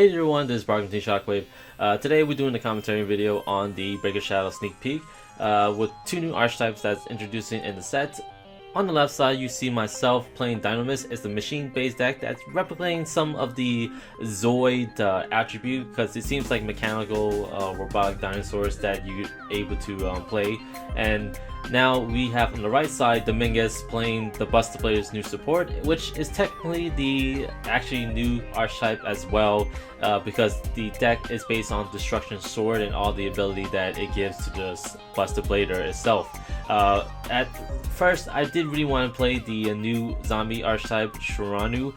Hey everyone, this is Barking Shockwave. Today we're doing a commentary video on the Breaker Shadow sneak peek with two new archetypes that's introducing in the set. On the left side you see myself playing Dinomist. It's a machine-based deck that's replicating some of the Zoid attribute because it seems like mechanical robotic dinosaurs that you're able to play. And now we have on the right side Dinomist playing the Buster Player's new support, which is technically the actually new archetype as well, because the deck is based on Destruction Sword and all the ability that it gives to the Buster Blader itself. At first, I did really want to play the new zombie archetype Shiranu.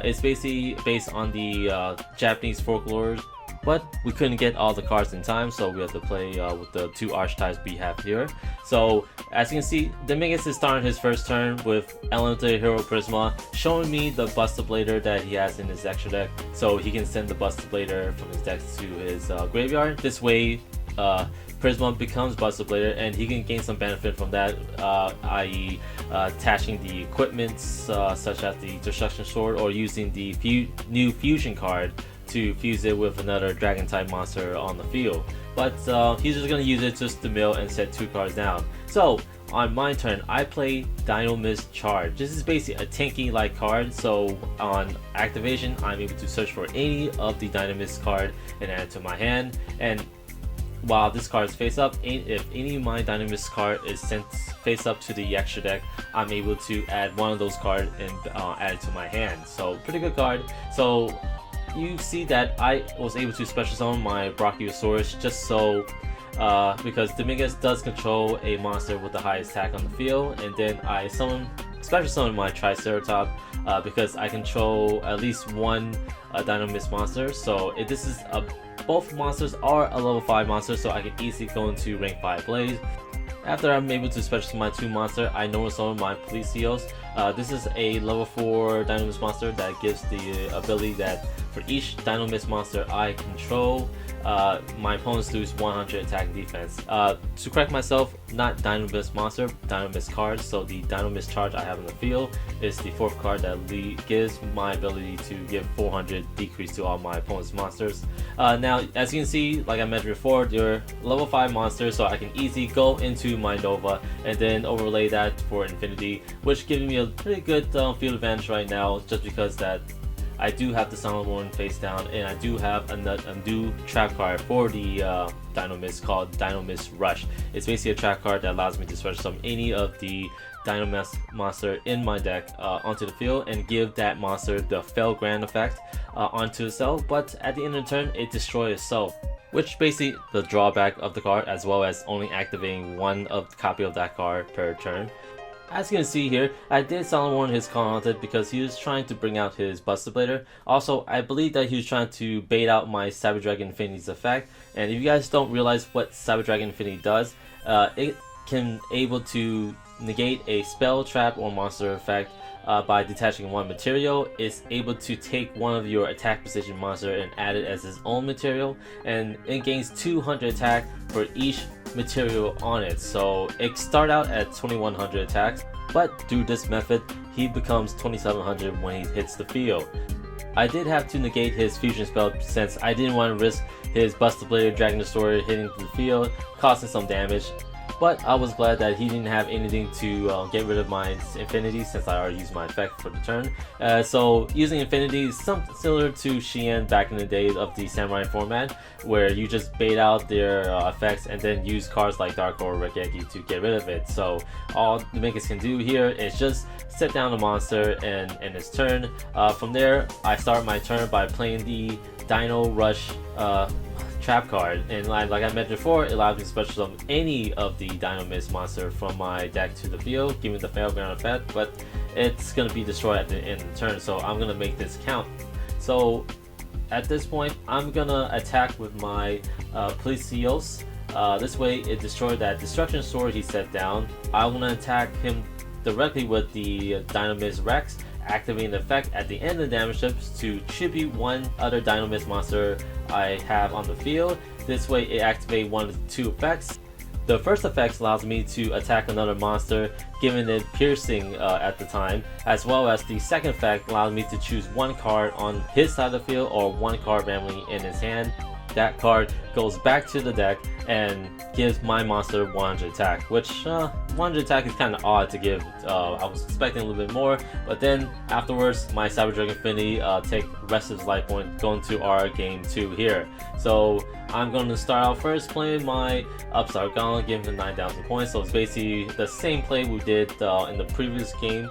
It's basically based on the Japanese folklore, but we couldn't get all the cards in time, so we have to play with the two archetypes we have here. So as you can see, Dinomist is starting his first turn with Elemental Hero Prisma, showing me the Buster Blader that he has in his extra deck, so he can send the Buster Blader from his deck to his graveyard. This way Prisma becomes Buster Blader and he can gain some benefit from that, i.e. attaching the equipment such as the Destruction Sword, or using the new fusion card to fuse it with another dragon type monster on the field. But he's just going to use it just to mill and set two cards down. So on my turn, I play Dinomist Charge. This is basically a tanky like card, so on activation I'm able to search for any of the Dinomist card and add it to my hand. And while this card is face up, if any of my Dinomist card is sent face up to the extra deck, I'm able to add one of those cards and add it to my hand. So pretty good card. So you see that I was able to special summon my Brachiosaurus just so because Dinomist does control a monster with the highest attack on the field, and then I special summon my Triceratops because I control at least one Dinomist monster. So this is both monsters are a level 5 monster, so I can easily go into rank 5 Blaze. After I'm able to special summon my two monster, I normal summon my Policios. This is a level 4 Dinomist monster that gives the ability that for each Dinomist monster I control, my opponents lose 100 attack and defense. To correct myself, not Dinomist monster, Dinomist card. So the Dinomist Charge I have in the field is the fourth card that gives my ability to give 400 decrease to all my opponent's monsters. Now, as you can see, like I mentioned before, they're level 5 monsters, so I can easily go into my Nova and then overlay that for Infinity, which gives me a pretty good field advantage right now, just because that I do have the Silent Warren face down, and I do have a new trap card for the Dinomist called Dinomist Rush. It's basically a trap card that allows me to special summon any of the Dinomist monster in my deck onto the field and give that monster the Felgrand effect onto itself, but at the end of the turn it destroys itself, which basically the drawback of the card, as well as only activating one copy of that card per turn. As you can see here, I did Silent Warn his Call Haunted because he was trying to bring out his Buster Blader. Also, I believe that he was trying to bait out my Cyber Dragon Infinity's effect. And if you guys don't realize what Cyber Dragon Infinity does, it can able to negate a spell, trap, or monster effect by detaching one material. It's able to take one of your attack position monster and add it as its own material, and it gains 200 attack for each material on it. So it start out at 2100 attacks, but through this method he becomes 2700 when he hits the field. I did have to negate his fusion spell since I didn't want to risk his Buster Blader Dragon Destroyer hitting the field, causing some damage. But I was glad that he didn't have anything to get rid of my Infinity, since I already used my effect for the turn. So using Infinity is something similar to Shien back in the days of the Samurai format, where you just bait out their effects and then use cards like Dark or Regeki to get rid of it. So all the Dinomist can do here is just set down the monster and end its turn. From there, I start my turn by playing the Dino Rush trap card, and like I mentioned before, it allows me to special summon any of the Dinomist monster from my deck to the field, giving the Failground effect, but it's going to be destroyed at the end of the turn, so I'm going to make this count. So at this point, I'm going to attack with my Policios. This way it destroyed that Destruction Sword he set down. I want to attack him directly with the Dinomist Rex, activating the effect at the end of the damage steps to tribute one other Dinomist monster I have on the field. This way it activates one of the two effects. The first effect allows me to attack another monster, giving it piercing at the time, as well as the second effect allows me to choose one card on his side of the field or one card randomly in his hand. That card goes back to the deck and gives my monster 100 attack, which 100 attack is kind of odd to give. I was expecting a little bit more, but then afterwards my Cyber Dragon Infinity take rest of his life point going to our game 2 here. So I'm going to start out first playing my Upstart Gauntlet, giving him 9,000 points. So it's basically the same play we did in the previous game,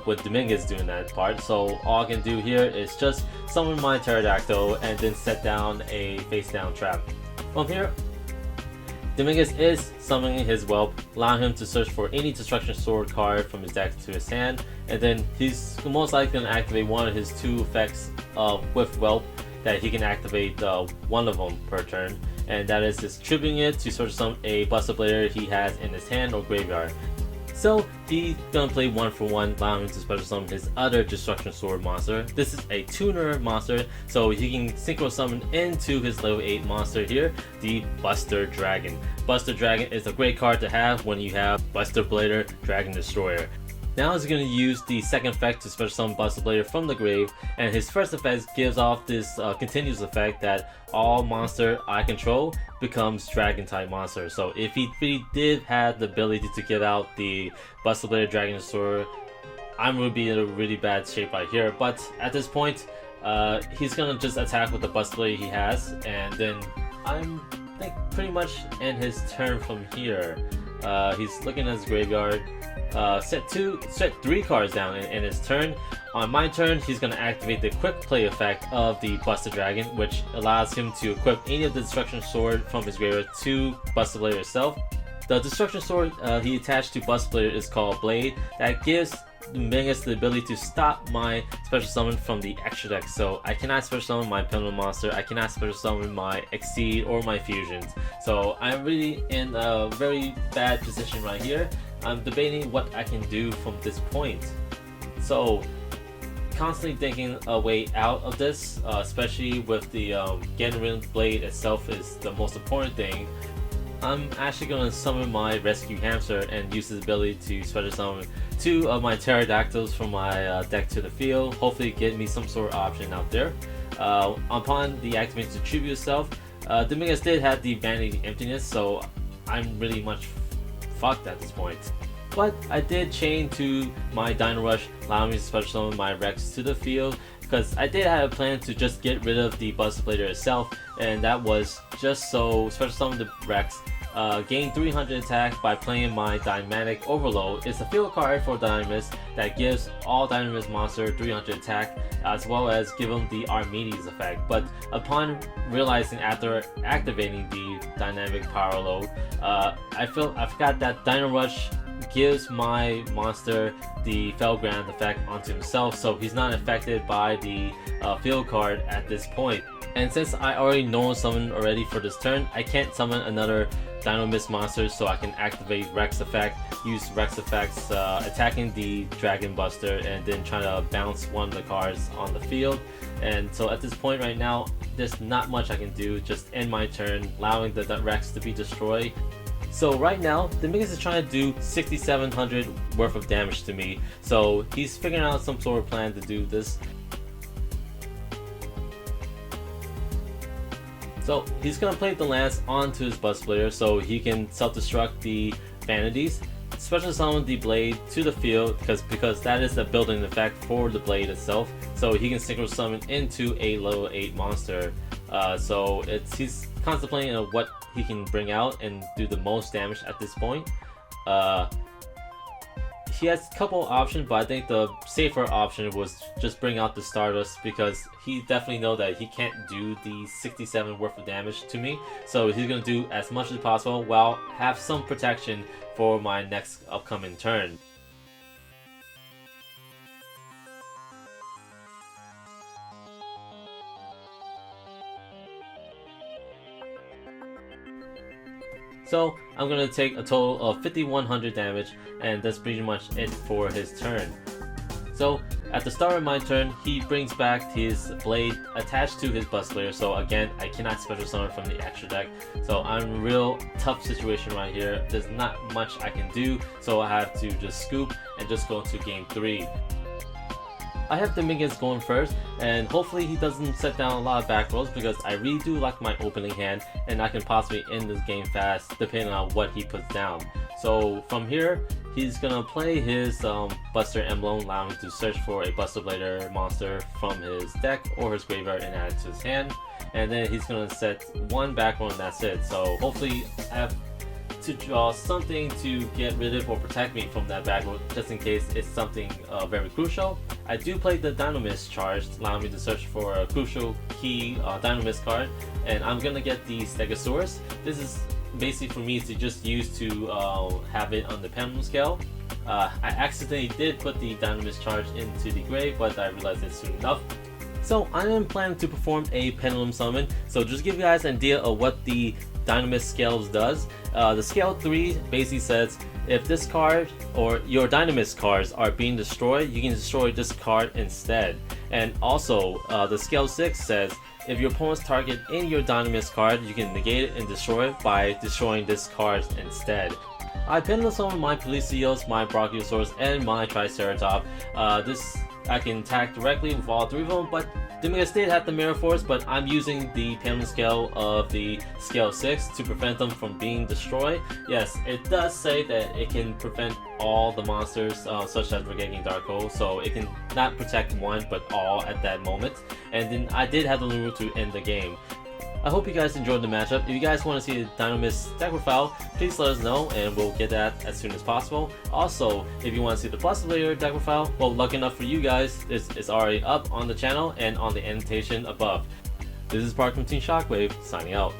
with Dinomist doing that part. So all I can do here is just summon my Pterodactyl and then set down a face down trap. From here, Dinomist is summoning his Whelp, allowing him to search for any Destruction Sword card from his deck to his hand, and then he's most likely going to activate one of his 2 effects with Whelp that he can activate one of them per turn, and that is just tripping it to search some a Buster Blader he has in his hand or graveyard. So he's gonna play 1-for-1, allowing him to special summon his other Destruction Sword monster. This is a tuner monster, so he can synchro summon into his level 8 monster here, the Buster Dragon. Buster Dragon is a great card to have when you have Buster Blader Dragon Destroyer. Now he's going to use the second effect to special summon Buster Blader from the grave, and his first effect gives off this continuous effect that all monster I control becomes dragon type monster. So if he really did have the ability to give out the Buster Blader Dragon Destroyer, I'm going to be in a really bad shape right here. But at this point, he's going to just attack with the Buster Blader he has, and then I think pretty much end his turn from here. He's looking at his graveyard. Set 3 cards down in his turn. On my turn, he's going to activate the quick play effect of the Buster Dragon, which allows him to equip any of the Destruction Sword from his graveyard to Buster Blader itself. The Destruction Sword he attached to Buster Blader is called Blade. That gives Dinomist the ability to stop my special summon from the extra deck. So I cannot special summon my Pendulum monster, I cannot special summon my Exceed or my Fusions. So I'm really in a very bad position right here. I'm debating what I can do from this point. So constantly thinking a way out of this, especially with the getting rid of the Blade itself is the most important thing. I'm actually going to summon my Rescue Hamster and use his ability to special summon 2 of my Pterodactyls from my deck to the field, hopefully get me some sort of option out there. Upon the activation to tribute itself, Dinomist did have the Vanity Emptiness, so I'm really much fucked at this point. But I did chain to my Dino Rush, allowing me to special summon my Rex to the field, because I did have a plan to just get rid of the Buster Blader itself, and that was just so special summon the Rex, gain 300 attack by playing my Dynamic Overload. It's a field card for Dinomist that gives all Dinomist monster 300 attack, as well as give them the Archimedes effect. But upon realizing after activating the Dynamic Power Load, I forgot that Dino Rush gives my monster the Fellground effect onto himself, so he's not affected by the field card at this point. And since I already know summon already for this turn, I can't summon another Dinomist monster, so I can activate Rex effect, use Rex effects, attacking the Dragon Buster, and then try to bounce one of the cards on the field. And so at this point right now, there's not much I can do, just end my turn, allowing the Rex to be destroyed. So right now, Dinomist is trying to do 6,700 worth of damage to me, so he's figuring out some sort of plan to do this. So he's going to play the Lance onto his Buster Blader so he can self-destruct the Vanities, special summon the Blade to the field because that is the building effect for the Blade itself, so he can synchro summon into a level 8 monster. So he's contemplating on what he can bring out and do the most damage at this point. He has a couple options, but I think the safer option was just bring out the Stardust, because he definitely knows that he can't do the 67 worth of damage to me. So he's going to do as much as possible while have some protection for my next upcoming turn. So I'm going to take a total of 5,100 damage, and that's pretty much it for his turn. So at the start of my turn, he brings back his blade attached to his Bus Player. So again, I cannot special summon from the extra deck. So I'm in a real tough situation right here. There's not much I can do, so I have to just scoop and just go into game 3. I have the minions going first, and hopefully he doesn't set down a lot of back rolls because I really do like my opening hand, and I can possibly end this game fast depending on what he puts down. So from here, he's gonna play his Buster Emblem, allowing him to search for a Buster Blader monster from his deck or his graveyard and add it to his hand. And then he's gonna set one back row and that's it. So hopefully I have to draw something to get rid of or protect me from that back row, just in case it's something very crucial. I do play the Dinomist charge, allowing me to search for a crucial key Dinomist card, and I'm gonna get the Stegosaurus. This is basically for me to just use to have it on the pendulum scale. I accidentally did put the Dinomist charge into the grave, but I realized it soon enough. So I am planning to perform a pendulum summon. So just give you guys an idea of what the Dinomist scales does. The scale 3 basically says if this card or your Dinomist cards are being destroyed, you can destroy this card instead. And also the scale 6 says if your opponent's target in your Dinomist card, you can negate it and destroy it by destroying this card instead. I pendulum summon my Pelicios, my Brachiosaurus, and my Triceratops. This I can attack directly with all 3 of them, but Dinomist did have the Mirror Force, but I'm using the pendulum scale of the scale 6 to prevent them from being destroyed. Yes, it does say that it can prevent all the monsters, such as Reggae Darko, so it can not protect one, but all at that moment. And then I did have the Luru to end the game. I hope you guys enjoyed the matchup. If you guys want to see the Dinomist deck profile, please let us know and we'll get that as soon as possible. Also, if you want to see the Buster Blader deck profile, well, lucky enough for you guys, it's already up on the channel and on the annotation above. This is Park from Team Shockwave, signing out.